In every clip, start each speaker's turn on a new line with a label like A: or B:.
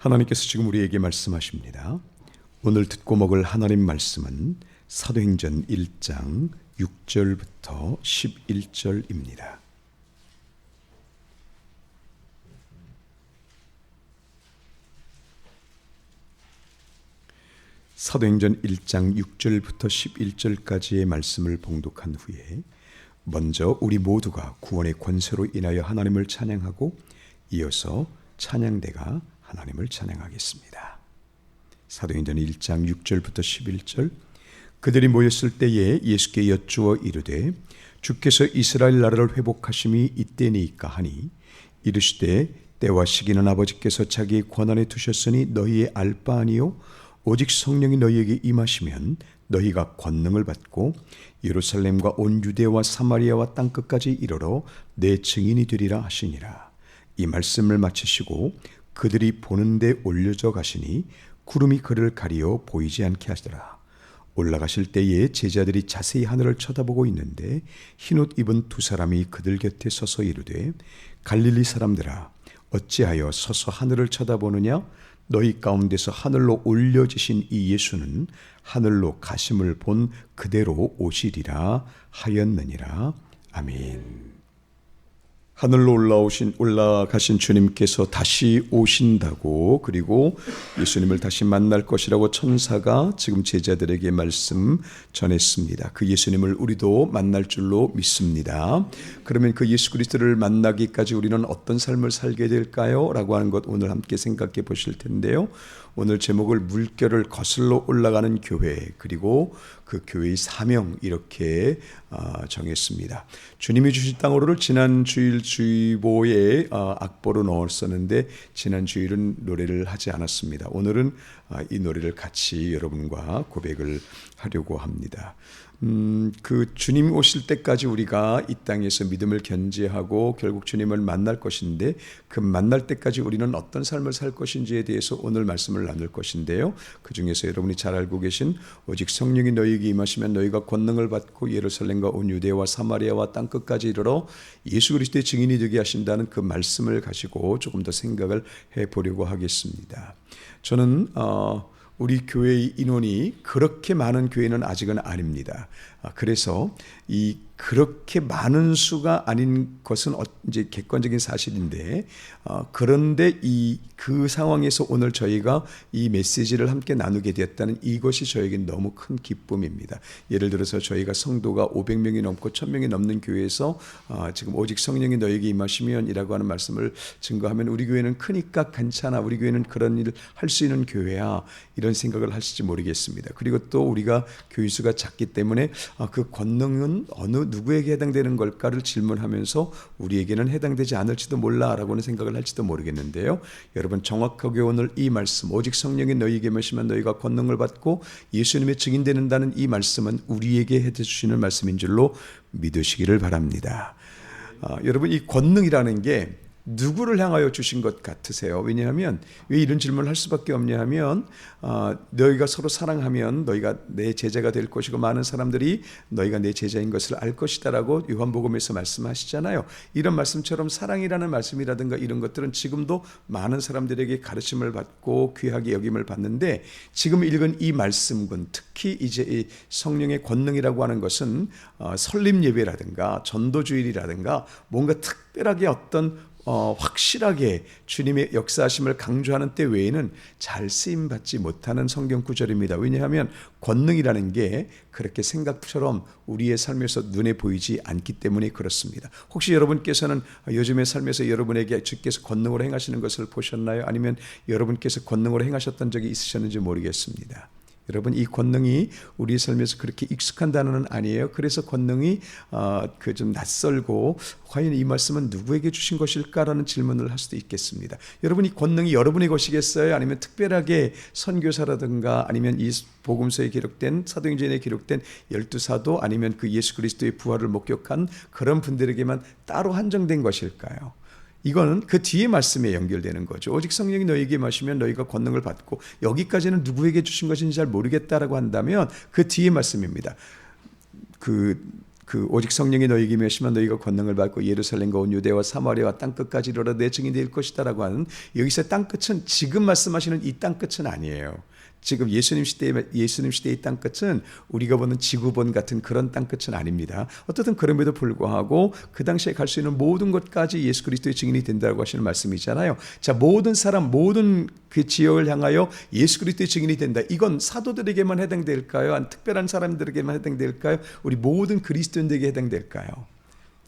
A: 하나님께서 지금 우리에게 말씀하십니다. 오늘 듣고 먹을 하나님 말씀은 사도행전 1장 6절부터 11절입니다. 사도행전 1장 6절부터 11절까지의 말씀을 봉독한 후에 먼저 우리 모두가 구원의 권세로 인하여 하나님을 찬양하고 이어서 찬양대가 하나님을 찬양하겠습니다. 사도행전 1장 6절부터 11절. 그들이 모였을 때에 예수께 여쭈어 이르되 주께서 이스라엘 나라를 회복하심이 이때니이까 하니 이르시되 때와 시기는 아버지께서 자기의 권한에 두셨으니 너희의 알 바 아니요 오직 성령이 너희에게 임하시면 너희가 권능을 받고 예루살렘과 온 유대와 사마리아와 땅끝까지 이르러 내 증인이 되리라 하시니라. 이 말씀을 마치시고 그들이 보는데 올려져 가시니 구름이 그를 가리어 보이지 않게 하시더라. 올라가실 때에 제자들이 자세히 하늘을 쳐다보고 있는데 흰옷 입은 두 사람이 그들 곁에 서서 이르되 갈릴리 사람들아 어찌하여 서서 하늘을 쳐다보느냐? 너희 가운데서 하늘로 올려지신 이 예수는 하늘로 가심을 본 그대로 오시리라 하였느니라. 아멘. 하늘로 올라가신 주님께서 다시 오신다고, 그리고 예수님을 다시 만날 것이라고 천사가 지금 제자들에게 말씀 전했습니다. 그 예수님을 우리도 만날 줄로 믿습니다. 그러면 그 예수 그리스도를 만나기까지 우리는 어떤 삶을 살게 될까요? 라고 하는 것 오늘 함께 생각해 보실 텐데요. 오늘 제목을 물결을 거슬러 올라가는 교회, 그리고 그 교회의 사명, 이렇게 정했습니다. 주님이 주신 땅으로를 지난 주일 주의보에 악보로 넣었었는데 지난 주일은 노래를 하지 않았습니다. 오늘은 이 노래를 같이 여러분과 고백을 하려고 합니다. 그 주님 오실 때까지 우리가 이 땅에서 믿음을 견지하고 결국 주님을 만날 것인데, 그 만날 때까지 우리는 어떤 삶을 살 것인지에 대해서 오늘 말씀을 나눌 것인데요. 그 중에서 여러분이 잘 알고 계신 오직 성령이 너희에게 임하시면 너희가 권능을 받고 예루살렘과 온 유대와 사마리아와 땅끝까지 이르러 예수 그리스도의 증인이 되게 하신다는 그 말씀을 가지고 조금 더 생각을 해보려고 하겠습니다. 저는 우리 교회의 인원이 그렇게 많은 교회는 아직은 아닙니다. 그래서 이 그렇게 많은 수가 아닌 것은 이제 객관적인 사실인데, 그런데 그 상황에서 오늘 저희가 이 메시지를 함께 나누게 되었다는 이것이 저에겐 너무 큰 기쁨입니다. 예를 들어서 저희가 성도가 500명이 넘고 1000명이 넘는 교회에서 지금 오직 성령이 너에게 임하시면 이라고 하는 말씀을 증거하면 우리 교회는 크니까 괜찮아, 우리 교회는 그런 일을 할 수 있는 교회야, 이런 생각을 하실지 모르겠습니다. 그리고 또 우리가 교인수가 작기 때문에 그 권능은 어느 누구에게 해당되는 걸까를 질문하면서 우리에게는 해당되지 않을지도 몰라라고는 생각을 할지도 모르겠는데요. 여러분, 정확하게 오늘 이 말씀, 오직 성령이 너희에게 임하시면 너희가 권능을 받고 예수님의 증인되는다는 이 말씀은 우리에게 해주시는 말씀인 줄로 믿으시기를 바랍니다. 여러분, 이 권능이라는 게 누구를 향하여 주신 것 같으세요? 왜냐하면 왜 이런 질문을 할 수밖에 없냐 하면 너희가 서로 사랑하면 너희가 내 제자가 될 것이고 많은 사람들이 너희가 내 제자인 것을 알 것이다라고 요한복음에서 말씀하시잖아요. 이런 말씀처럼 사랑이라는 말씀이라든가 이런 것들은 지금도 많은 사람들에게 가르침을 받고 귀하게 여김을 받는데, 지금 읽은 이 말씀은 특히 이제 이 성령의 권능이라고 하는 것은 설립 예배라든가 전도주일이라든가 뭔가 특별하게 어떤 확실하게 주님의 역사하심을 강조하는 때 외에는 잘 쓰임받지 못하는 성경 구절입니다. 왜냐하면 권능이라는 게 그렇게 생각처럼 우리의 삶에서 눈에 보이지 않기 때문에 그렇습니다. 혹시 여러분께서는 요즘의 삶에서 여러분에게 주께서 권능으로 행하시는 것을 보셨나요? 아니면 여러분께서 권능으로 행하셨던 적이 있으셨는지 모르겠습니다. 여러분, 이 권능이 우리 삶에서 그렇게 익숙한 단어는 아니에요. 그래서 권능이 좀 낯설고 과연 이 말씀은 누구에게 주신 것일까라는 질문을 할 수도 있겠습니다. 여러분, 이 권능이 여러분의 것이겠어요? 아니면 특별하게 선교사라든가 아니면 이 복음서에 기록된 사도행전에 기록된 12사도 아니면 그 예수 그리스도의 부활을 목격한 그런 분들에게만 따로 한정된 것일까요? 이거는 그 뒤에 말씀에 연결되는 거죠. 오직 성령이 너희에게 임하시면 너희가 권능을 받고, 여기까지는 누구에게 주신 것인지 잘 모르겠다라고 한다면 그 뒤에 말씀입니다. 오직 성령이 너희에게 임하시면 너희가 권능을 받고 예루살렘과 온 유대와 사마리아와 땅끝까지 이르러 내 증인이 될 것이다라고 하는, 여기서 땅끝은 지금 말씀하시는 이 땅끝은 아니에요. 지금 예수님 시대의 땅끝은 우리가 보는 지구본 같은 그런 땅끝은 아닙니다. 어떻든 그럼에도 불구하고 그 당시에 갈 수 있는 모든 것까지 예수 그리스도의 증인이 된다고 하시는 말씀이잖아요. 자, 모든 사람, 모든 그 지역을 향하여 예수 그리스도의 증인이 된다. 이건 사도들에게만 해당될까요? 특별한 사람들에게만 해당될까요? 우리 모든 그리스도인들에게 해당될까요?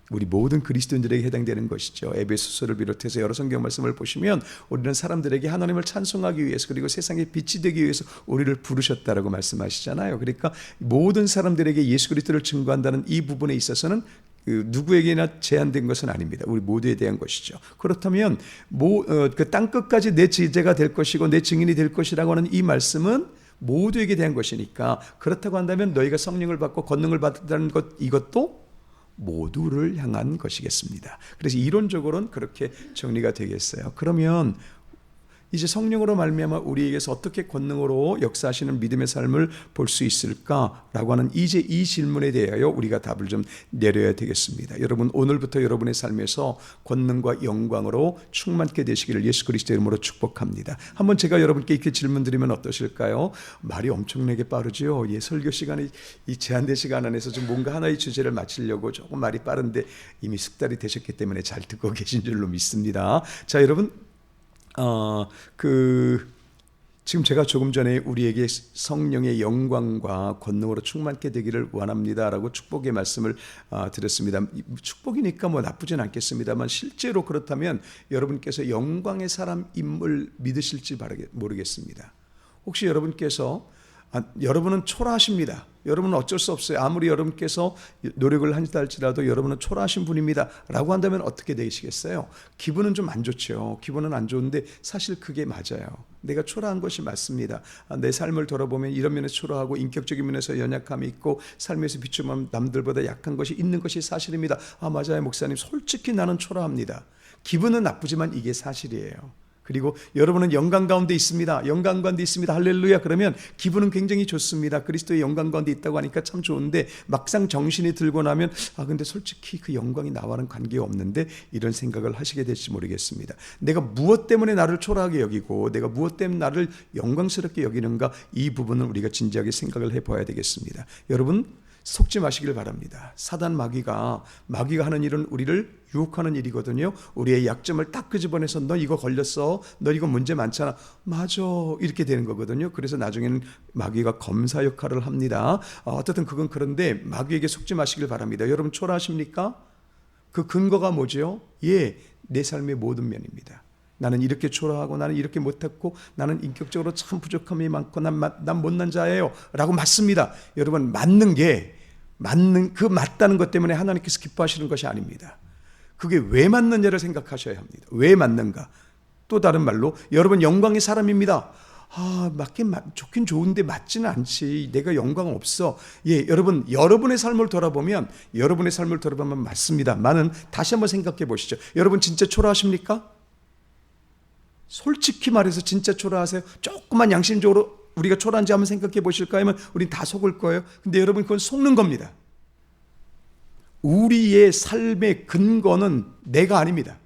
A: 우리 모든 그리스도인들에게 해당되는 것이죠. 에베소서를 비롯해서 여러 성경 말씀을 보시면 우리는 사람들에게 하나님을 찬송하기 위해서, 그리고 세상에 빛이 되기 위해서 우리를 부르셨다라고 말씀하시잖아요. 그러니까 모든 사람들에게 예수 그리스도를 증거한다는 이 부분에 있어서는 누구에게나 제한된 것은 아닙니다. 우리 모두에 대한 것이죠. 그렇다면 그 땅끝까지 내 제자가 될 것이고 내 증인이 될 것이라고 하는 이 말씀은 모두에게 대한 것이니까, 그렇다고 한다면 너희가 성령을 받고 권능을 받는다는 것, 이것도 모두를 향한 것이겠습니다. 그래서 이론적으로는 그렇게 정리가 되겠어요. 그러면 이제 성령으로 말미암아 우리에게서 어떻게 권능으로 역사하시는 믿음의 삶을 볼 수 있을까라고 하는 이제 이 질문에 대하여 우리가 답을 좀 내려야 되겠습니다. 여러분, 오늘부터 여러분의 삶에서 권능과 영광으로 충만케 되시기를 예수 그리스도의 이름으로 축복합니다. 한번 제가 여러분께 이렇게 질문 드리면 어떠실까요? 말이 엄청나게 빠르죠. 설교 시간이 이 제한된 시간 안에서 좀 뭔가 하나의 주제를 마치려고 조금 말이 빠른데 이미 숙달이 되셨기 때문에 잘 듣고 계신 줄로 믿습니다. 자, 여러분, 지금 제가 조금 전에 우리에게 성령의 영광과 권능으로 충만케 되기를 원합니다라고 축복의 말씀을 드렸습니다. 축복이니까 뭐 나쁘진 않겠습니다만, 실제로 그렇다면 여러분께서 영광의 사람임을 믿으실지 모르겠습니다. 혹시 여러분께서 여러분은 초라하십니다. 여러분은 어쩔 수 없어요. 아무리 여러분께서 노력을 한다 할지라도 여러분은 초라하신 분입니다 라고 한다면 어떻게 되시겠어요? 기분은 좀 안 좋죠. 기분은 안 좋은데 사실 그게 맞아요. 내가 초라한 것이 맞습니다. 내 삶을 돌아보면 이런 면에서 초라하고 인격적인 면에서 연약함이 있고 삶에서 비추면 남들보다 약한 것이 있는 것이 사실입니다. 맞아요 목사님, 솔직히 나는 초라합니다. 기분은 나쁘지만 이게 사실이에요. 그리고 여러분은 영광 가운데 있습니다. 영광 가운데 있습니다. 할렐루야. 그러면 기분은 굉장히 좋습니다. 그리스도의 영광 가운데 있다고 하니까 참 좋은데, 막상 정신이 들고 나면 근데 솔직히 그 영광이 나와는 관계 없는데, 이런 생각을 하시게 될지 모르겠습니다. 내가 무엇 때문에 나를 초라하게 여기고 내가 무엇 때문에 나를 영광스럽게 여기는가, 이 부분을 우리가 진지하게 생각을 해봐야 되겠습니다. 여러분, 속지 마시길 바랍니다. 사단 마귀가 하는 일은 우리를 유혹하는 일이거든요. 우리의 약점을 딱 끄집어내서 너 이거 걸렸어, 너 이거 문제 많잖아, 맞아, 이렇게 되는 거거든요. 그래서 나중에는 마귀가 검사 역할을 합니다. 어쨌든 그건 그런데 마귀에게 속지 마시길 바랍니다. 여러분, 초라하십니까? 그 근거가 뭐죠? 내 삶의 모든 면입니다. 나는 이렇게 초라하고 나는 이렇게 못했고 나는 인격적으로 참 부족함이 많고 난 못난 자예요 라고 맞습니다. 여러분, 맞다는 것 때문에 하나님께서 기뻐하시는 것이 아닙니다. 그게 왜 맞느냐를 생각하셔야 합니다. 왜 맞는가? 또 다른 말로, 여러분 영광의 사람입니다. 맞긴 좋긴 좋은데 맞지는 않지. 내가 영광 없어. 여러분, 여러분의 삶을 돌아보면 맞습니다만은 다시 한번 생각해 보시죠. 여러분 진짜 초라하십니까? 솔직히 말해서 진짜 초라하세요? 조금만 양심적으로 우리가 초라한지 한번 생각해 보실까요? 하면 우린 다 속을 거예요. 근데 여러분, 그건 속는 겁니다. 우리의 삶의 근거는 내가 아닙니다.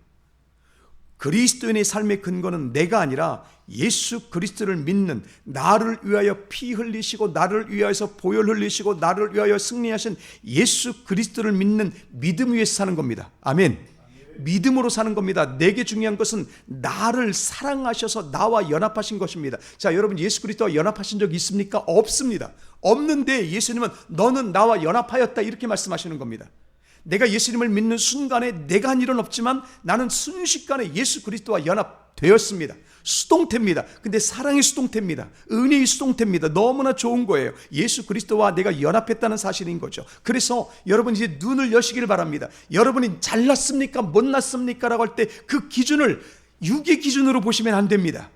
A: 그리스도인의 삶의 근거는 내가 아니라 예수 그리스도를 믿는, 나를 위하여 피 흘리시고 나를 위하여서 보혈 흘리시고 나를 위하여 승리하신 예수 그리스도를 믿는 믿음 위에서 사는 겁니다. 아멘. 믿음으로 사는 겁니다. 내게 중요한 것은 나를 사랑하셔서 나와 연합하신 것입니다. 자, 여러분, 예수 그리스도와 연합하신 적 있습니까? 없습니다. 없는데 예수님은 너는 나와 연합하였다 이렇게 말씀하시는 겁니다. 내가 예수님을 믿는 순간에 내가 한 일은 없지만 나는 순식간에 예수 그리스도와 연합되었습니다. 수동태입니다. 근데 사랑의 수동태입니다. 은혜의 수동태입니다. 너무나 좋은 거예요. 예수 그리스도와 내가 연합했다는 사실인 거죠. 그래서 여러분 이제 눈을 여시길 바랍니다. 여러분이 잘났습니까? 못났습니까? 라고 할 때 그 기준을 육의 기준으로 보시면 안 됩니다.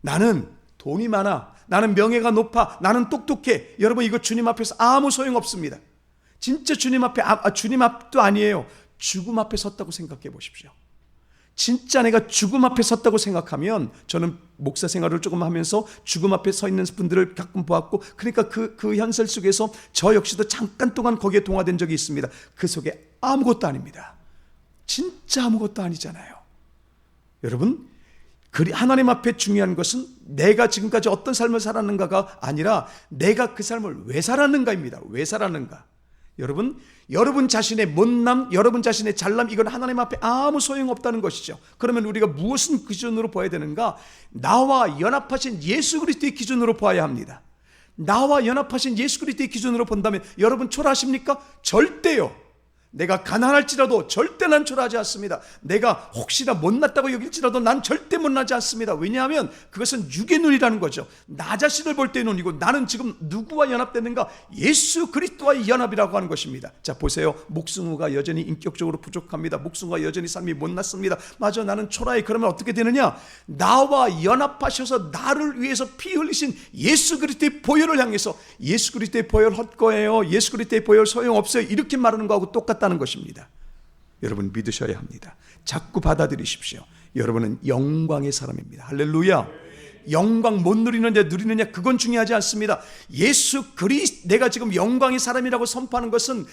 A: 나는 돈이 많아, 나는 명예가 높아, 나는 똑똑해. 여러분, 이거 주님 앞에서 아무 소용없습니다. 진짜 주님 앞에, 주님 앞도 아니에요. 죽음 앞에 섰다고 생각해 보십시오. 진짜 내가 죽음 앞에 섰다고 생각하면, 저는 목사 생활을 조금 하면서 죽음 앞에 서 있는 분들을 가끔 보았고, 그러니까 그 현실 속에서 저 역시도 잠깐 동안 거기에 동화된 적이 있습니다. 그 속에 아무것도 아닙니다. 진짜 아무것도 아니잖아요. 여러분, 하나님 앞에 중요한 것은 내가 지금까지 어떤 삶을 살았는가가 아니라 내가 그 삶을 왜 살았는가입니다. 왜 살았는가. 여러분 자신의 못남, 여러분 자신의 잘남, 이건 하나님 앞에 아무 소용없다는 것이죠. 그러면 우리가 무엇은 기준으로 봐야 되는가? 나와 연합하신 예수 그리스도의 기준으로 봐야 합니다. 나와 연합하신 예수 그리스도의 기준으로 본다면 여러분 초라하십니까? 절대요. 내가 가난할지라도 절대 난 초라하지 않습니다. 내가 혹시나 못났다고 여길지라도 난 절대 못나지 않습니다. 왜냐하면 그것은 육의 눈이라는 거죠. 나 자신을 볼 때의 눈이고, 나는 지금 누구와 연합됐는가? 예수 그리스도와의 연합이라고 하는 것입니다. 자, 보세요. 목승우가 여전히 인격적으로 부족합니다. 목승우가 여전히 삶이 못났습니다. 맞아, 나는 초라해. 그러면 어떻게 되느냐? 나와 연합하셔서 나를 위해서 피 흘리신 예수 그리스도의 보혈을 향해서, 예수 그리스도의 보혈 헛거예요, 예수 그리스도의 보혈 소용없어요, 이렇게 말하는 거하고 똑같다는 것입니다. 여러분 믿으셔야 합니다. 자꾸 받아들이십시오. 여러분은 영광의 사람입니다. 할렐루야. 영광 못 누리느냐 누리느냐 그건 중요하지 않습니다. 내가 지금 영광의 사람이라고 선포하는 것은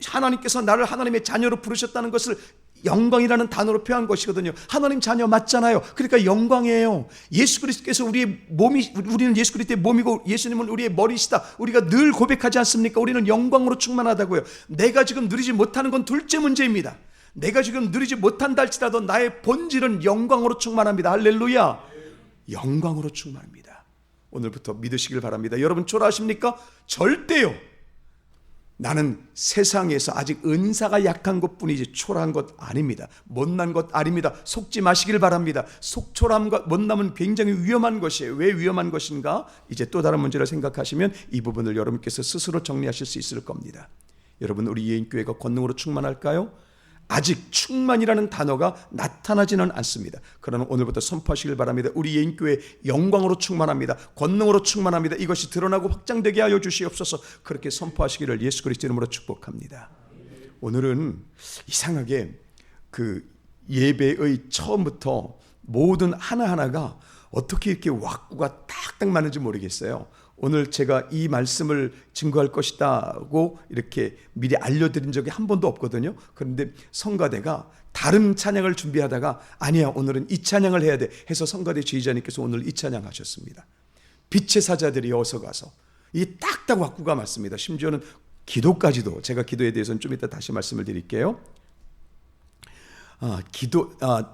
A: 하나님께서 나를 하나님의 자녀로 부르셨다는 것을 영광이라는 단어로 표현한 것이거든요. 하나님 자녀 맞잖아요. 그러니까 영광이에요. 예수 그리스도께서 우리는 예수 그리스도의 몸이고 예수님은 우리의 머리시다. 우리가 늘 고백하지 않습니까? 우리는 영광으로 충만하다고요. 내가 지금 누리지 못하는 건 둘째 문제입니다. 내가 지금 누리지 못한다 할지라도 나의 본질은 영광으로 충만합니다. 할렐루야. 영광으로 충만합니다. 오늘부터 믿으시길 바랍니다. 여러분 초라하십니까? 절대요. 나는 세상에서 아직 은사가 약한 것뿐이지 초라한 것 아닙니다. 못난 것 아닙니다. 속지 마시길 바랍니다. 속초라함과 못남은 굉장히 위험한 것이에요. 왜 위험한 것인가? 이제 또 다른 문제를 생각하시면 이 부분을 여러분께서 스스로 정리하실 수 있을 겁니다. 여러분, 우리 예인교회가 권능으로 충만할까요? 아직 충만이라는 단어가 나타나지는 않습니다. 그러나 오늘부터 선포하시길 바랍니다. 우리 예인교회 영광으로 충만합니다. 권능으로 충만합니다. 이것이 드러나고 확장되게 하여 주시옵소서. 그렇게 선포하시기를 예수 그리스도 이름으로 축복합니다. 오늘은 이상하게 그 예배의 처음부터 모든 하나하나가 어떻게 이렇게 왁구가 딱딱 맞는지 모르겠어요. 오늘 제가 이 말씀을 증거할 것이다고 이렇게 미리 알려드린 적이 한 번도 없거든요. 그런데 성가대가 다른 찬양을 준비하다가 아니야, 오늘은 이 찬양을 해야 돼 해서 성가대 지휘자님께서 오늘 이 찬양 하셨습니다. 빛의 사자들이 어서 가서, 이 딱딱 왁구가 맞습니다. 심지어는 기도까지도, 제가 기도에 대해서는 좀 이따 다시 말씀을 드릴게요.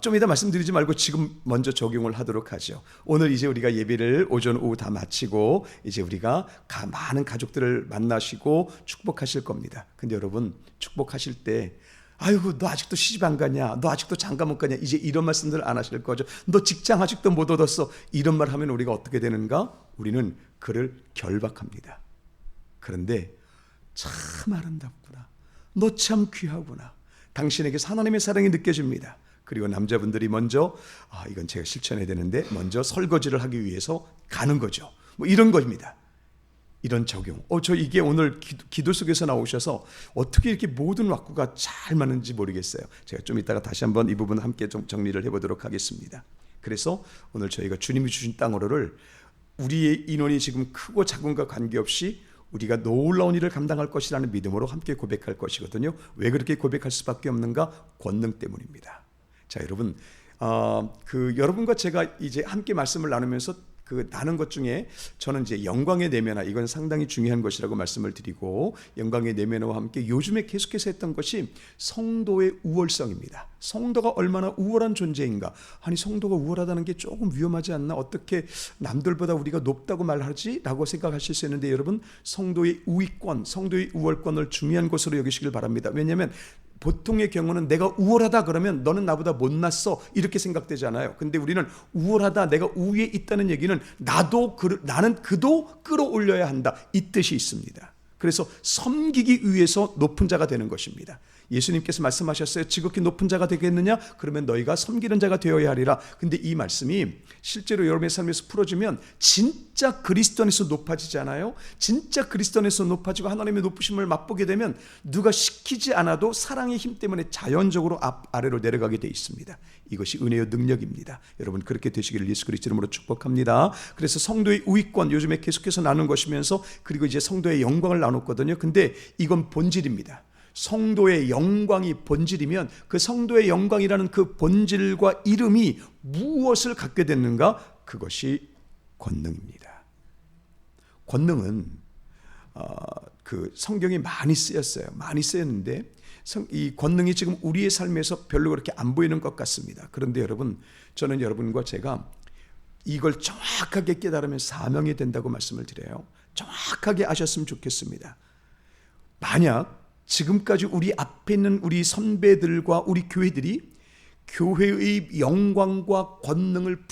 A: 좀 이따 말씀드리지 말고 지금 먼저 적용을 하도록 하죠. 오늘 이제 우리가 예배를 오전 오후 다 마치고 이제 우리가 많은 가족들을 만나시고 축복하실 겁니다. 근데 여러분, 축복하실 때 아이고 너 아직도 시집 안 가냐, 너 아직도 장가 못 가냐, 이제 이런 말씀들 안 하실 거죠. 너 직장 아직도 못 얻었어, 이런 말 하면 우리가 어떻게 되는가? 우리는 그를 결박합니다. 그런데 참 아름답구나, 너 참 귀하구나, 당신에게서 하나님의 사랑이 느껴집니다. 그리고 남자분들이 먼저 이건 제가 실천해야 되는데 먼저 설거지를 하기 위해서 가는 거죠. 뭐 이런 겁니다. 이런 적용. 저 이게 오늘 기도 속에서 나오셔서 어떻게 이렇게 모든 왁구가 잘 맞는지 모르겠어요. 제가 좀 이따가 다시 한번 이 부분을 함께 좀 정리를 해보도록 하겠습니다. 그래서 오늘 저희가 주님이 주신 땅으로를 우리의 인원이 지금 크고 작은과 관계없이 우리가 놀라운 일을 감당할 것이라는 믿음으로 함께 고백할 것이거든요. 왜 그렇게 고백할 수밖에 없는가? 권능 때문입니다. 자, 여러분, 여러분과 제가 이제 함께 말씀을 나누면서 나눈 것 중에 저는 이제 영광의 내면화, 이건 상당히 중요한 것이라고 말씀을 드리고, 영광의 내면화와 함께 요즘에 계속해서 했던 것이 성도의 우월성입니다. 성도가 얼마나 우월한 존재인가. 아니, 성도가 우월하다는 게 조금 위험하지 않나? 어떻게 남들보다 우리가 높다고 말하지? 라고 생각하실 수 있는데, 여러분, 성도의 우위권, 성도의 우월권을 중요한 것으로 여기시길 바랍니다. 왜냐하면 보통의 경우는 내가 우월하다 그러면 너는 나보다 못났어, 이렇게 생각되잖아요. 근데 우리는 우월하다, 내가 우위에 있다는 얘기는 나는 그도 끌어올려야 한다, 이 뜻이 있습니다. 그래서 섬기기 위해서 높은 자가 되는 것입니다. 예수님께서 말씀하셨어요. 지극히 높은 자가 되겠느냐? 그러면 너희가 섬기는 자가 되어야 하리라. 근데 이 말씀이 실제로 여러분의 삶에서 풀어지면 진짜 그리스도 안에서 높아지잖아요. 진짜 그리스도 안에서 높아지고 하나님의 높으심을 맛보게 되면 누가 시키지 않아도 사랑의 힘 때문에 자연적으로 아래로 내려가게 돼 있습니다. 이것이 은혜의 능력입니다. 여러분 그렇게 되시기를 예수 그리스도 이름으로 축복합니다. 그래서 성도의 우위권 요즘에 계속해서 나눈 것이면서 그리고 이제 성도의 영광을 나눴거든요. 근데 이건 본질입니다. 성도의 영광이 본질이면 그 성도의 영광이라는 그 본질과 이름이 무엇을 갖게 됐는가? 그것이 권능입니다. 권능은 그 성경에 많이 쓰였어요. 많이 쓰였는데 이 권능이 지금 우리의 삶에서 별로 그렇게 안 보이는 것 같습니다. 그런데 여러분, 저는 여러분과 제가 이걸 정확하게 깨달으면 사명이 된다고 말씀을 드려요. 정확하게 아셨으면 좋겠습니다. 만약 지금까지 우리 앞에 있는 우리 선배들과 우리 교회들이 교회의 영광과 권능을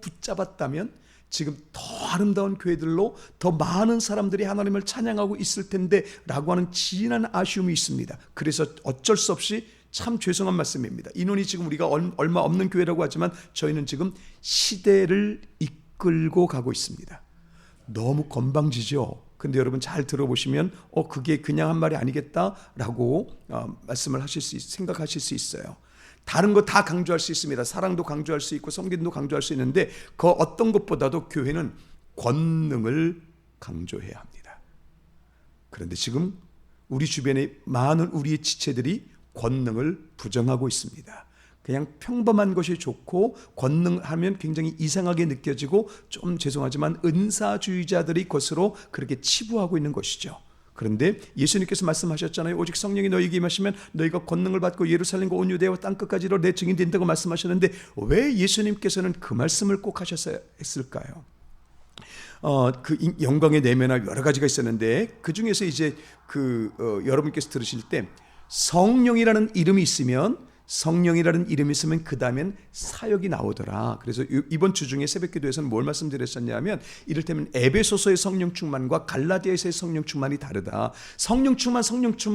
A: 붙잡았다면 지금 더 아름다운 교회들로 더 많은 사람들이 하나님을 찬양하고 있을 텐데 라고 하는 진한 아쉬움이 있습니다. 그래서 어쩔 수 없이 참 죄송한 말씀입니다. 인원이 지금 우리가 얼마 없는 교회라고 하지만 저희는 지금 시대를 이끌고 가고 있습니다. 너무 건방지죠. 근데 여러분 잘 들어보시면 그게 그냥 한 말이 아니겠다라고 말씀을 생각하실 수 있어요. 다른 거 다 강조할 수 있습니다. 사랑도 강조할 수 있고 섬김도 강조할 수 있는데 그 어떤 것보다도 교회는 권능을 강조해야 합니다. 그런데 지금 우리 주변의 많은 우리의 지체들이 권능을 부정하고 있습니다. 그냥 평범한 것이 좋고 권능하면 굉장히 이상하게 느껴지고 좀 죄송하지만 은사주의자들이 것으로 그렇게 치부하고 있는 것이죠. 그런데 예수님께서 말씀하셨잖아요. 오직 성령이 너희에게 임하시면 너희가 권능을 받고 예루살렘과 온 유대와 땅끝까지로 내 증인 된다고 말씀하셨는데 왜 예수님께서는 그 말씀을 꼭 하셨어야 했을까요? 그 영광의 내면화 여러 가지가 있었는데 그 중에서 이제 여러분께서 들으실 때 성령이라는 이름이 있으면 그 다음엔 사역이 나오더라. 그래서 이번 주 중에 새벽기도에서는 뭘 말씀드렸었냐면 이를테면 에베소서의 성령 충만과 갈라디아서의 성령 충만이 다르다. 성령 충만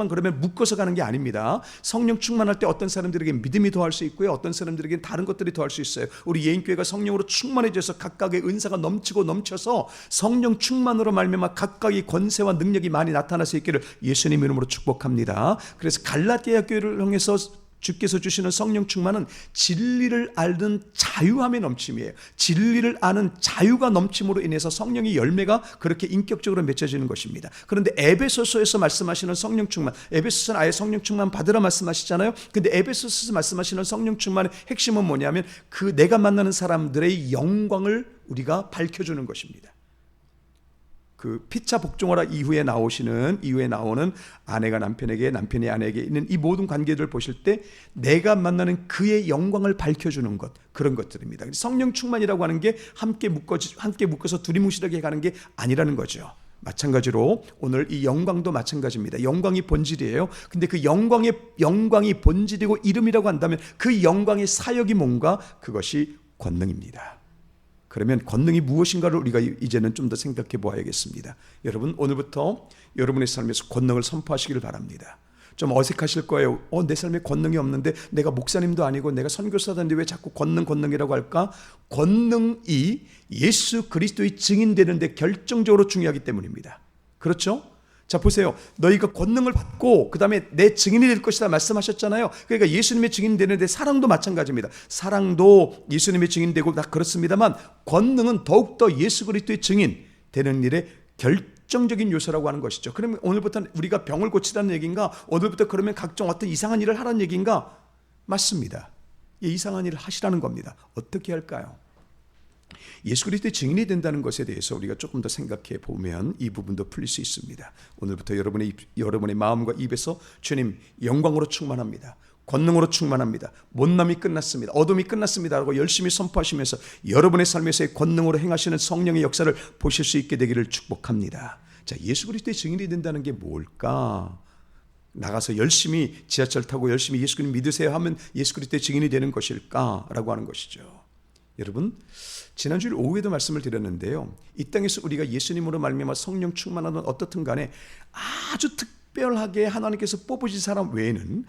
A: 그러면 묶어서 가는 게 아닙니다. 성령 충만할 때 어떤 사람들에게 믿음이 더할 수 있고요. 어떤 사람들에게 다른 것들이 더할 수 있어요. 우리 예인교회가 성령으로 충만해져서 각각의 은사가 넘쳐서 성령 충만으로 말미암아 각각의 권세와 능력이 많이 나타날 수 있기를 예수님 이름으로 축복합니다. 그래서 갈라디아 교회를 통해서 주께서 주시는 성령 충만은 진리를 알는 자유함의 넘침이에요. 진리를 아는 자유가 넘침으로 인해서 성령의 열매가 그렇게 인격적으로 맺혀지는 것입니다. 그런데 에베소서에서 말씀하시는 성령 충만, 에베소서는 아예 성령 충만 받으라 말씀하시잖아요. 근데 에베소서에서 말씀하시는 성령 충만의 핵심은 뭐냐면 그 내가 만나는 사람들의 영광을 우리가 밝혀주는 것입니다. 그 피차 복종하라 이후에 나오는 아내가 남편에게, 남편이 아내에게 있는 이 모든 관계들을 보실 때 내가 만나는 그의 영광을 밝혀주는 것, 그런 것들입니다. 성령 충만이라고 하는 게 함께 묶어서 두리뭉실하게 가는 게 아니라는 거죠. 마찬가지로 오늘 이 영광도 마찬가지입니다. 영광이 본질이에요. 근데 그 영광이 본질이고 이름이라고 한다면 그 영광의 사역이 뭔가? 그것이 권능입니다. 그러면 권능이 무엇인가를 우리가 이제는 좀 더 생각해 보아야겠습니다. 여러분 오늘부터 여러분의 삶에서 권능을 선포하시기를 바랍니다. 좀 어색하실 거예요. 내 삶에 권능이 없는데 내가 목사님도 아니고 내가 선교사도 아닌데 왜 자꾸 권능이라고 할까? 권능이 예수 그리스도의 증인되는 데 결정적으로 중요하기 때문입니다. 그렇죠? 자 보세요. 너희가 권능을 받고 그 다음에 내 증인이 될 것이다 말씀하셨잖아요. 그러니까 예수님의 증인이 되는데 사랑도 마찬가지입니다. 사랑도 예수님의 증인되고 다 그렇습니다만 권능은 더욱더 예수 그리스도의 증인 되는 일에 결정적인 요소라고 하는 것이죠. 그러면 오늘부터 우리가 병을 고치라는 얘기인가? 오늘부터 그러면 각종 어떤 이상한 일을 하라는 얘기인가? 맞습니다. 이 이상한 일을 하시라는 겁니다. 어떻게 할까요? 예수 그리스도의 증인이 된다는 것에 대해서 우리가 조금 더 생각해 보면 이 부분도 풀릴 수 있습니다. 오늘부터 여러분의 마음과 입에서 주님 영광으로 충만합니다. 권능으로 충만합니다. 못남이 끝났습니다. 어둠이 끝났습니다. 라고 열심히 선포하시면서 여러분의 삶에서의 권능으로 행하시는 성령의 역사를 보실 수 있게 되기를 축복합니다. 자, 예수 그리스도의 증인이 된다는 게 뭘까? 나가서 열심히 지하철 타고 열심히 예수 그리스도 믿으세요 하면 예수 그리스도의 증인이 되는 것일까? 라고 하는 것이죠. 여러분 지난주일 오후에도 말씀을 드렸는데요. 이 땅에서 우리가 예수님으로 말미암아 성령 충만하는 어떻든 간에 아주 특별하게 하나님께서 뽑으신 사람 외에는,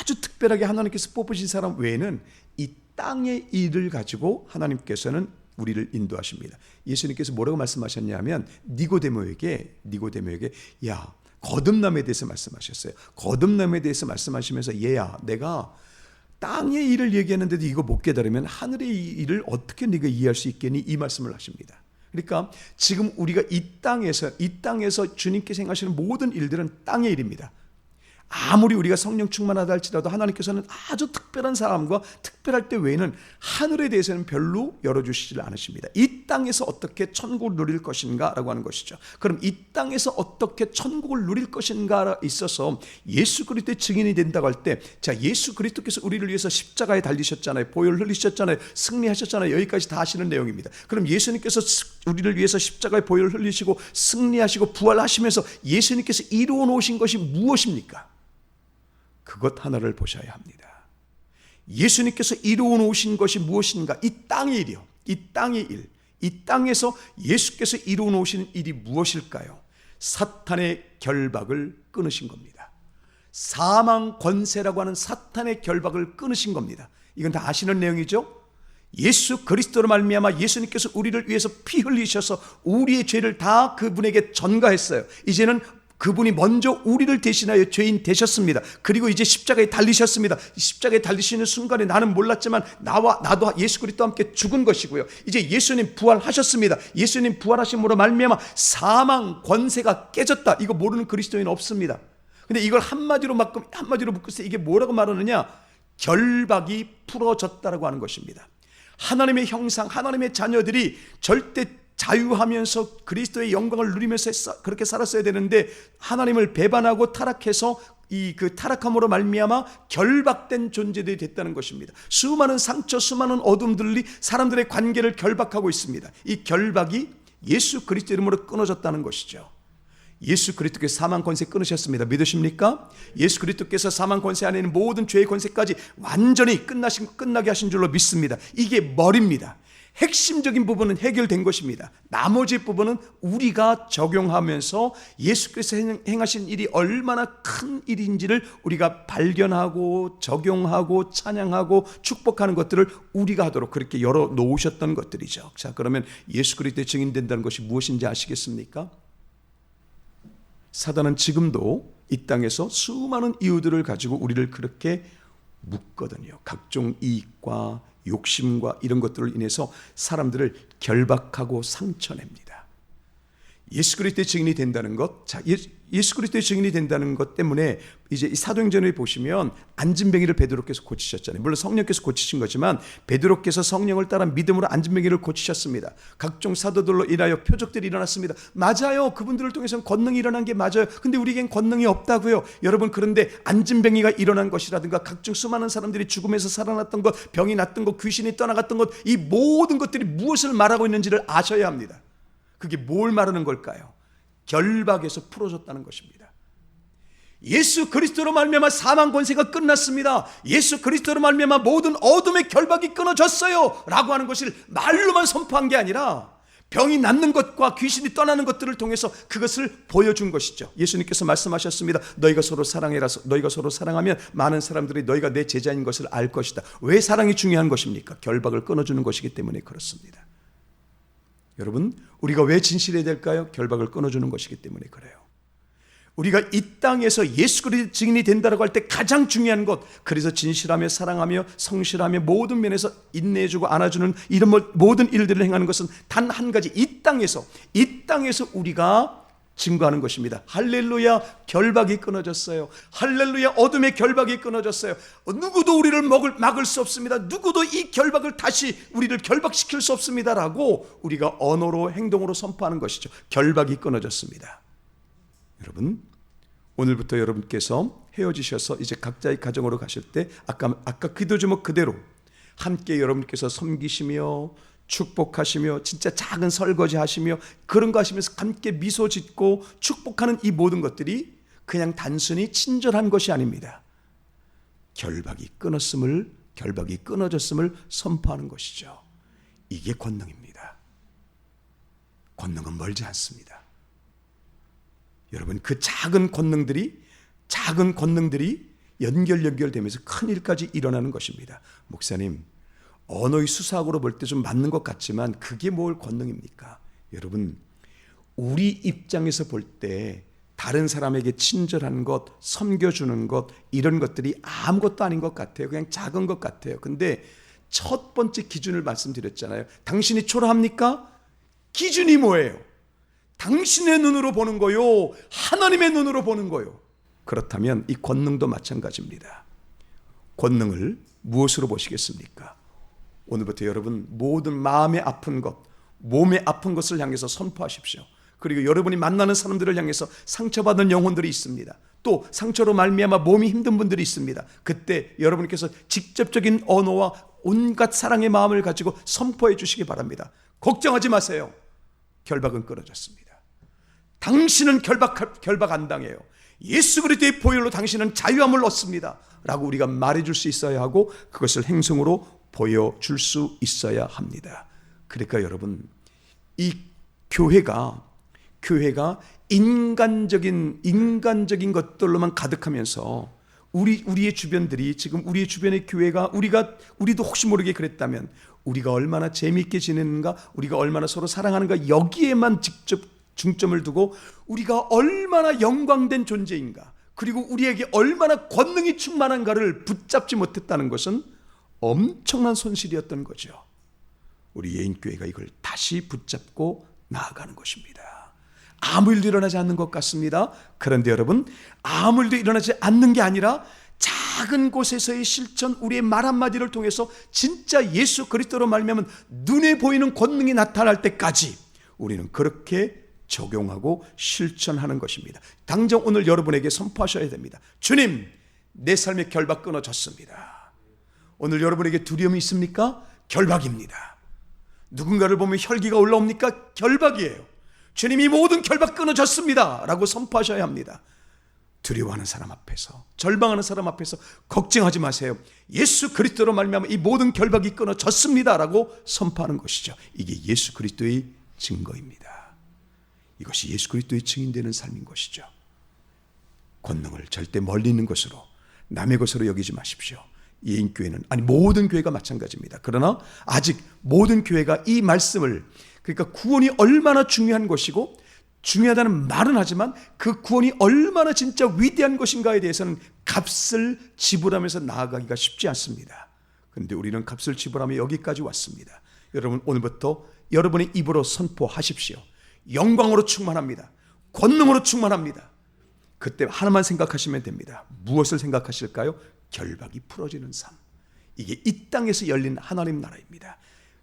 A: 아주 특별하게 하나님께서 뽑으신 사람 외에는 이 땅의 일을 가지고 하나님께서는 우리를 인도하십니다. 예수님께서 뭐라고 말씀하셨냐면 니고데모에게 야, 거듭남에 대해서 말씀하셨어요. 거듭남에 대해서 말씀하시면서 얘야, 내가 땅의 일을 얘기하는데도 이거 못 깨달으면 하늘의 일을 어떻게 네가 이해할 수 있겠니? 이 말씀을 하십니다. 그러니까 지금 우리가 이 땅에서 주님께서 행하시는 모든 일들은 땅의 일입니다. 아무리 우리가 성령 충만하다 할지라도 하나님께서는 아주 특별한 사람과 특별할 때 외에는 하늘에 대해서는 별로 열어주시질 않으십니다. 이 땅에서 어떻게 천국을 누릴 것인가 라고 하는 것이죠. 그럼 이 땅에서 어떻게 천국을 누릴 것인가에 있어서 예수 그리스도의 증인이 된다고 할 때, 자, 예수 그리스도께서 우리를 위해서 십자가에 달리셨잖아요. 보혈을 흘리셨잖아요. 승리하셨잖아요. 여기까지 다 하시는 내용입니다. 그럼 예수님께서 우리를 위해서 십자가에 보혈을 흘리시고 승리하시고 부활하시면서 예수님께서 이루어 놓으신 것이 무엇입니까? 그것 하나를 보셔야 합니다. 예수님께서 이루어 놓으신 것이 무엇인가? 이 땅의 일이요. 이 땅의 일. 이 땅에서 예수께서 이루어 놓으시는 일이 무엇일까요? 사탄의 결박을 끊으신 겁니다. 사망 권세라고 하는 사탄의 결박을 끊으신 겁니다. 이건 다 아시는 내용이죠? 예수 그리스도로 말미암아 예수님께서 우리를 위해서 피 흘리셔서 우리의 죄를 다 그분에게 전가했어요. 이제는 그분이 먼저 우리를 대신하여 죄인 되셨습니다. 그리고 이제 십자가에 달리셨습니다. 십자가에 달리시는 순간에 나는 몰랐지만 나도 예수 그리스도와 함께 죽은 것이고요. 이제 예수님 부활하셨습니다. 예수님 부활하심으로 말미암아 사망 권세가 깨졌다. 이거 모르는 그리스도인 없습니다. 근데 이걸 한마디로 묶을 때 이게 뭐라고 말하느냐? 결박이 풀어졌다라고 하는 것입니다. 하나님의 형상, 하나님의 자녀들이 절대 자유하면서 그리스도의 영광을 누리면서 그렇게 살았어야 되는데 하나님을 배반하고 타락해서 그 타락함으로 말미암아 결박된 존재들이 됐다는 것입니다. 수많은 상처, 수많은 어둠들이 사람들의 관계를 결박하고 있습니다. 이 결박이 예수 그리스도 이름으로 끊어졌다는 것이죠. 예수 그리스도께서 사망 권세 끊으셨습니다. 믿으십니까? 예수 그리스도께서 사망 권세 안에 있는 모든 죄의 권세까지 완전히 끝나게 하신 줄로 믿습니다. 이게 머리입니다. 핵심적인 부분은 해결된 것입니다. 나머지 부분은 우리가 적용하면서 예수께서 행하신 일이 얼마나 큰 일인지를 우리가 발견하고 적용하고 찬양하고 축복하는 것들을 우리가 하도록 그렇게 열어 놓으셨던 것들이죠. 자, 그러면 예수 그리스도의 증인된다는 것이 무엇인지 아시겠습니까? 사단은 지금도 이 땅에서 수많은 이유들을 가지고 우리를 그렇게 묶거든요. 각종 이익과 욕심과 이런 것들을 인해서 사람들을 결박하고 상처냅니다. 예수 그리스도의 증인이 된다는 것, 자, 예수 그리스도의 증인이 된다는 것 때문에 이제 이 사도행전을 보시면 앉은뱅이를 베드로께서 고치셨잖아요. 물론 성령께서 고치신 거지만 베드로께서 성령을 따라 믿음으로 앉은뱅이를 고치셨습니다. 각종 사도들로 인하여 표적들이 일어났습니다. 맞아요. 그분들을 통해서는 권능이 일어난 게 맞아요. 근데 우리에겐 권능이 없다고요. 여러분, 그런데 앉은뱅이가 일어난 것이라든가 각종 수많은 사람들이 죽음에서 살아났던 것, 병이 났던 것, 귀신이 떠나갔던 것, 이 모든 것들이 무엇을 말하고 있는지를 아셔야 합니다. 그게 뭘 말하는 걸까요? 결박에서 풀어졌다는 것입니다. 예수 그리스도로 말미암아 사망 권세가 끝났습니다. 예수 그리스도로 말미암아 모든 어둠의 결박이 끊어졌어요 라고 하는 것을 말로만 선포한 게 아니라 병이 낫는 것과 귀신이 떠나는 것들을 통해서 그것을 보여준 것이죠. 예수님께서 말씀하셨습니다. 너희가 서로 사랑해라. 너희가 서로 사랑하면 많은 사람들이 너희가 내 제자인 것을 알 것이다. 왜 사랑이 중요한 것입니까? 결박을 끊어주는 것이기 때문에 그렇습니다. 여러분, 우리가 왜 진실해야 될까요? 결박을 끊어주는 것이기 때문에 그래요. 우리가 이 땅에서 예수 그리스도의 증인이 된다고 할 때 가장 중요한 것, 그래서 진실하며 사랑하며 성실하며 모든 면에서 인내해주고 안아주는 이런 모든 일들을 행하는 것은 단 한 가지, 이 땅에서 우리가 증거하는 것입니다. 할렐루야, 결박이 끊어졌어요. 할렐루야, 어둠의 결박이 끊어졌어요. 누구도 우리를 막을 수 없습니다. 누구도 이 결박을 다시 우리를 결박시킬 수 없습니다라고 우리가 언어로 행동으로 선포하는 것이죠. 결박이 끊어졌습니다. 여러분, 오늘부터 여러분께서 헤어지셔서 이제 각자의 가정으로 가실 때 아까 기도 제목 그대로 함께 여러분께서 섬기시며 축복하시며 진짜 작은 설거지 하시며 그런 거 하시면서 함께 미소 짓고 축복하는 이 모든 것들이 그냥 단순히 친절한 것이 아닙니다. 결박이 끊어졌음을 선포하는 것이죠. 이게 권능입니다. 권능은 멀지 않습니다. 여러분, 그 작은 권능들이 연결되면서 큰 일까지 일어나는 것입니다. 목사님, 언어의 수사학으로 볼 때 좀 맞는 것 같지만 그게 뭘 권능입니까? 여러분, 우리 입장에서 볼 때 다른 사람에게 친절한 것, 섬겨주는 것, 이런 것들이 아무것도 아닌 것 같아요. 그냥 작은 것 같아요. 근데 첫 번째 기준을 말씀드렸잖아요. 당신이 초라합니까? 기준이 뭐예요? 당신의 눈으로 보는 거요, 하나님의 눈으로 보는 거요. 그렇다면 이 권능도 마찬가지입니다. 권능을 무엇으로 보시겠습니까? 오늘부터 여러분 모든 마음에 아픈 것, 몸에 아픈 것을 향해서 선포하십시오. 그리고 여러분이 만나는 사람들을 향해서 상처받은 영혼들이 있습니다. 또 상처로 말미암아 몸이 힘든 분들이 있습니다. 그때 여러분께서 직접적인 언어와 온갖 사랑의 마음을 가지고 선포해 주시기 바랍니다. 걱정하지 마세요. 결박은 끊어졌습니다. 당신은 결박 안 당해요. 예수 그리스도의 보혈로 당신은 자유함을 얻습니다 라고 우리가 말해줄 수 있어야 하고, 그것을 행성으로 보여줄 수 있어야 합니다. 그러니까 여러분, 이 교회가 인간적인 것들로만 가득하면서 우리의 주변들이, 지금 우리의 주변의 교회가, 우리도 혹시 모르게 그랬다면 우리가 얼마나 재미있게 지내는가, 우리가 얼마나 서로 사랑하는가, 여기에만 직접 중점을 두고 우리가 얼마나 영광된 존재인가, 그리고 우리에게 얼마나 권능이 충만한가를 붙잡지 못했다는 것은 엄청난 손실이었던 거죠. 우리 예인교회가 이걸 다시 붙잡고 나아가는 것입니다. 아무 일도 일어나지 않는 것 같습니다. 그런데 여러분, 아무 일도 일어나지 않는 게 아니라 작은 곳에서의 실천, 우리의 말 한마디를 통해서 진짜 예수 그리스도로 말미암은 눈에 보이는 권능이 나타날 때까지 우리는 그렇게 적용하고 실천하는 것입니다. 당장 오늘 여러분에게 선포하셔야 됩니다. 주님, 내 삶의 결박 끊어졌습니다. 오늘 여러분에게 두려움이 있습니까? 결박입니다. 누군가를 보면 혈기가 올라옵니까? 결박이에요. 주님이 모든 결박 끊어졌습니다 라고 선포하셔야 합니다. 두려워하는 사람 앞에서, 절망하는 사람 앞에서 걱정하지 마세요. 예수 그리스도로 말미암아 이 모든 결박이 끊어졌습니다 라고 선포하는 것이죠. 이게 예수 그리스도의 증거입니다. 이것이 예수 그리스도의 증인되는 삶인 것이죠. 권능을 절대 멀리 있는 것으로, 남의 것으로 여기지 마십시오. 예인교회는, 아니 모든 교회가 마찬가지입니다. 그러나 아직 모든 교회가 이 말씀을, 그러니까 구원이 얼마나 중요한 것이고, 중요하다는 말은 하지만 그 구원이 얼마나 진짜 위대한 것인가에 대해서는 값을 지불하면서 나아가기가 쉽지 않습니다. 그런데 우리는 값을 지불하며 여기까지 왔습니다. 여러분, 오늘부터 여러분의 입으로 선포하십시오. 영광으로 충만합니다. 권능으로 충만합니다. 그때 하나만 생각하시면 됩니다. 무엇을 생각하실까요? 결박이 풀어지는 삶. 이게 이 땅에서 열린 하나님 나라입니다.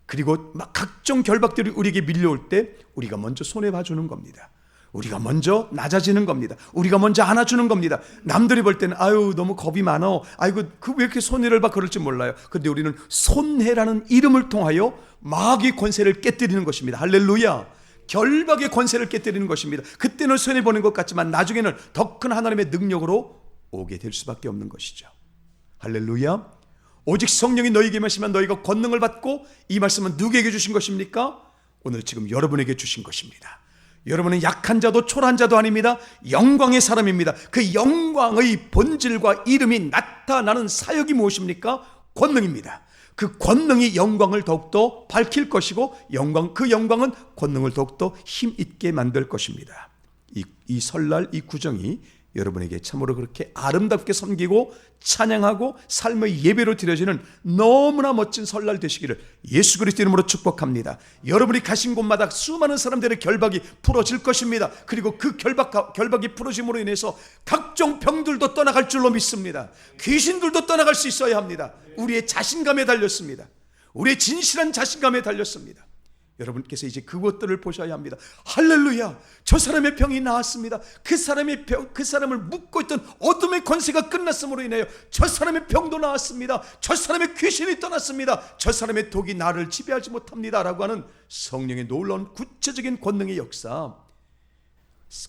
A: 그리고 막 각종 결박들이 우리에게 밀려올 때 우리가 먼저 손해봐주는 겁니다. 우리가 먼저 낮아지는 겁니다. 우리가 먼저 안아주는 겁니다. 남들이 볼 때는 아유 너무 겁이 많어, 아이고 그 왜 이렇게 손해를 봐, 그럴지 몰라요. 그런데 우리는 손해라는 이름을 통하여 마귀의 권세를 깨뜨리는 것입니다. 할렐루야. 결박의 권세를 깨뜨리는 것입니다. 그때는 손해보는 것 같지만 나중에는 더 큰 하나님의 능력으로 오게 될 수밖에 없는 것이죠. 할렐루야. 오직 성령이 너희에게 임하시면 너희가 권능을 받고, 이 말씀은 누구에게 주신 것입니까? 오늘 지금 여러분에게 주신 것입니다. 여러분은 약한 자도 초라한 자도 아닙니다. 영광의 사람입니다. 그 영광의 본질과 이름이 나타나는 사역이 무엇입니까? 권능입니다. 그 권능이 영광을 더욱더 밝힐 것이고, 그 영광은 권능을 더욱더 힘있게 만들 것입니다. 이 설날, 이 구정이 여러분에게 참으로 그렇게 아름답게 섬기고 찬양하고 삶의 예배로 드려지는 너무나 멋진 설날 되시기를 예수 그리스도 이름으로 축복합니다. 여러분이 가신 곳마다 수많은 사람들의 결박이 풀어질 것입니다. 그리고 그 결박이 풀어짐으로 인해서 각종 병들도 떠나갈 줄로 믿습니다. 귀신들도 떠나갈 수 있어야 합니다. 우리의 자신감에 달렸습니다. 우리의 진실한 자신감에 달렸습니다. 여러분께서 이제 그것들을 보셔야 합니다. 할렐루야, 저 사람의 병이 나았습니다. 그 사람을 묶고 있던 어둠의 권세가 끝났음으로 인하여 저 사람의 병도 나았습니다. 저 사람의 귀신이 떠났습니다. 저 사람의 독이 나를 지배하지 못합니다 라고 하는 성령의 놀라운 구체적인 권능의 역사,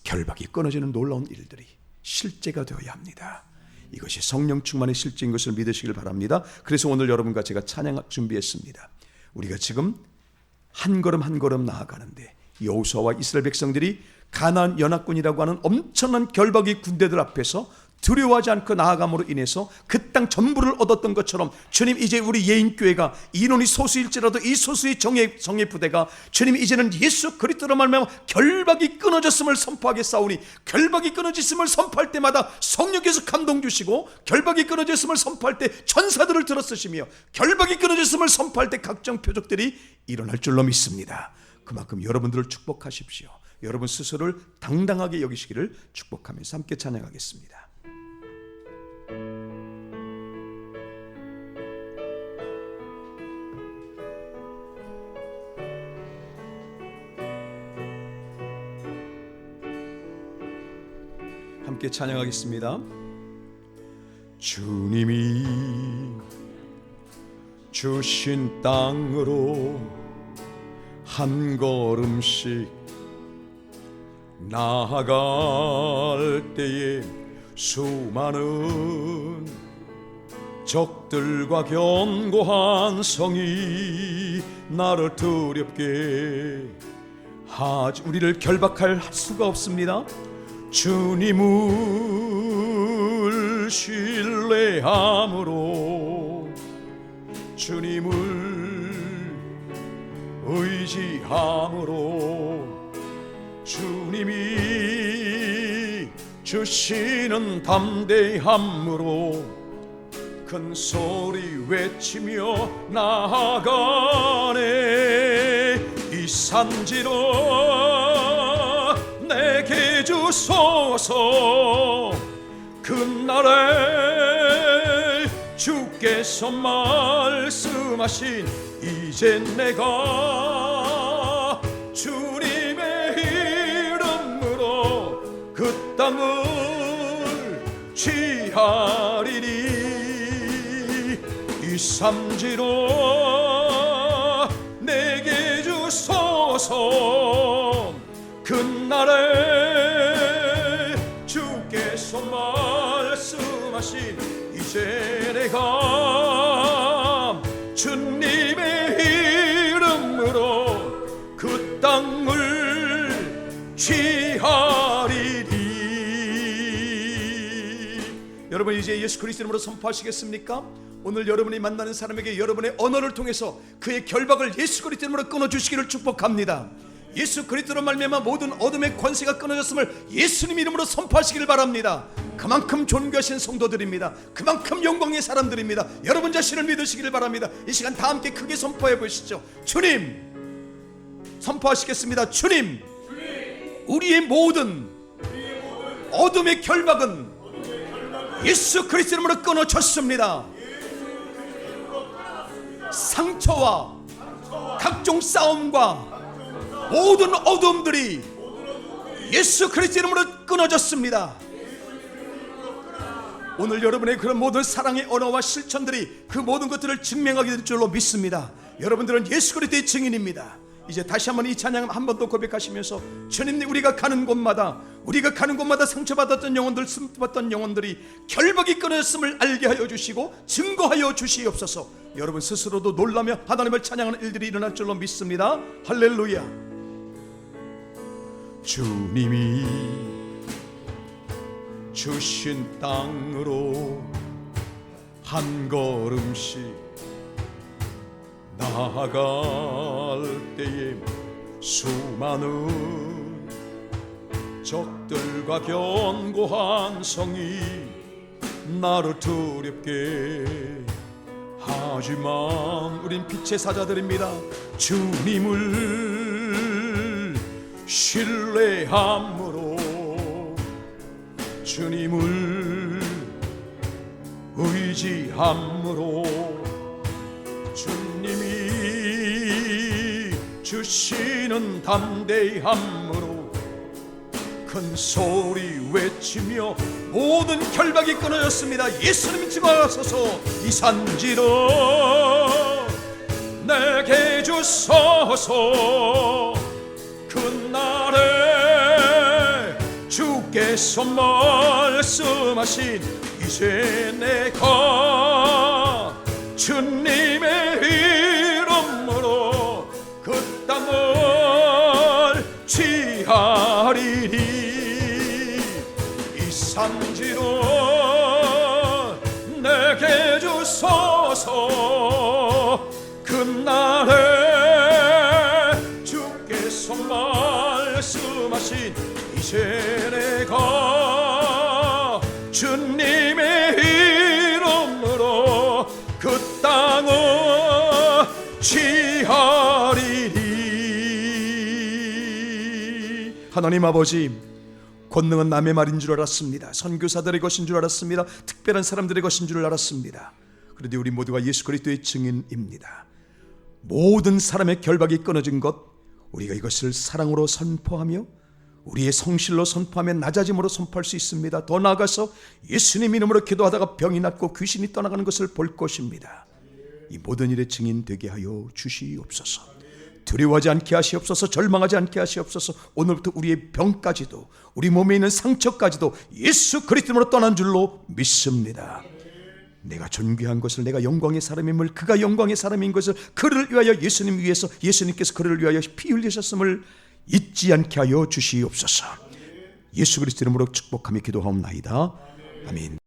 A: 결박이 끊어지는 놀라운 일들이 실제가 되어야 합니다. 이것이 성령 충만의 실제인 것을 믿으시길 바랍니다. 그래서 오늘 여러분과 제가 찬양 준비했습니다. 우리가 지금 한 걸음 한 걸음 나아가는데 여호수아와 이스라엘 백성들이 가나안 연합군이라고 하는 엄청난 결박의 군대들 앞에서 두려워하지 않고 나아감으로 인해서 그 땅 전부를 얻었던 것처럼, 주님 이제 우리 예인교회가 인원이 소수일지라도 이 소수의 정예 부대가 주님 이제는 예수 그리스도로 말미암아 결박이 끊어졌음을 선포하겠사오니, 결박이 끊어졌음을 선포할 때마다 성령께서 감동 주시고, 결박이 끊어졌음을 선포할 때 천사들을 들어쓰시며, 결박이 끊어졌음을 선포할 때 각종 표적들이 일어날 줄로 믿습니다. 그만큼 여러분들을 축복하십시오. 여러분 스스로를 당당하게 여기시기를 축복하면서 함께 찬양하겠습니다. 함께 찬양하겠습니다. 주님이 주신 땅으로 한 걸음씩 나아갈 때에 수많은 적들과 견고한 성이 나를 두렵게 하지, 우리를 결박할 수가 없습니다. 주님을 신뢰함으로, 주님을 의지함으로, 주님이 주시는 담대함으로 큰 소리 외치며 나아가네. 이 산지로 내게 주소서. 그날에 주께서 말씀하신 이제 내가 주님의 이름으로 그 땅을 취하리니, 이 산지로 내게 주소서. 그날에 주께서 말씀하신 이제 내가 주님의 이름으로 그 땅을 취하리니. 여러분 이제 예수 그리스도 이름으로 선포하시겠습니까? 오늘 여러분이 만나는 사람에게 여러분의 언어를 통해서 그의 결박을 예수 그리스도 이름으로 끊어주시기를 축복합니다. 예수 그리스도로 말미암아 모든 어둠의 권세가 끊어졌음을 예수님 이름으로 선포하시길 바랍니다. 그만큼 존귀하신 성도들입니다. 그만큼 영광의 사람들입니다. 여러분 자신을 믿으시길 바랍니다. 이 시간 다 함께 크게 선포해 보시죠. 주님, 선포하시겠습니다. 주님, 우리의 모든 어둠의 결박은 예수 그리스도 이름으로 끊어졌습니다. 상처와 각종 싸움과 모든 어둠들이 예수 그리스도 이름으로 끊어졌습니다. 오늘 여러분의 그런 모든 사랑의 언어와 실천들이 그 모든 것들을 증명하게 될 줄로 믿습니다. 여러분들은 예수 그리스도의 증인입니다. 이제 다시 한번 이 찬양 한 번 더 고백하시면서, 주님, 우리가 가는 곳마다 상처받았던 영혼들, 슬퍼받던 영혼들이 결박이 끊어졌음을 알게 하여 주시고 증거하여 주시옵소서. 여러분 스스로도 놀라며 하나님을 찬양하는 일들이 일어날 줄로 믿습니다. 할렐루야. 주님이 주신 땅으로 한 걸음씩 나아갈 때에 수많은 적들과 견고한 성이 나를 두렵게 하지만 우린 빛의 사자들입니다. 주님을 신뢰함으로, 주님을 의지함으로, 주님이 주시는 담대함으로 큰 소리 외치며 모든 결박이 끊어졌습니다. 예수님 집어서서 이 산지로 내게 주소서. 그날에 주께서 말씀하신 이제 내가 주님의 이름으로 그 땅을 취하리리. 이 산지로 내게 주소서. 그날에 주께서 말씀하신 이제 내가 주님의 이름으로 그 땅을 취하리리. 하나님 아버지, 권능은 남의 말인 줄 알았습니다. 선교사들의 것인 줄 알았습니다. 특별한 사람들의 것인 줄 알았습니다. 그런데 우리 모두가 예수 그리스도의 증인입니다. 모든 사람의 결박이 끊어진 것, 우리가 이것을 사랑으로 선포하며 우리의 성실로 선포하며 낮아짐으로 선포할 수 있습니다. 더 나아가서 예수님 이름으로 기도하다가 병이 낫고 귀신이 떠나가는 것을 볼 것입니다. 이 모든 일의 증인 되게 하여 주시옵소서. 두려워하지 않게 하시옵소서. 절망하지 않게 하시옵소서. 오늘부터 우리의 병까지도, 우리 몸에 있는 상처까지도 예수 그리스도로 떠난 줄로 믿습니다. 내가 존귀한 것을, 내가 영광의 사람임을, 그가 영광의 사람인 것을, 그를 위하여 예수님 위해서, 예수님께서 그를 위하여 피 흘리셨음을 잊지 않게 하여 주시옵소서. 예수 그리스도 이름으로 축복하며 기도하옵나이다. 아멘.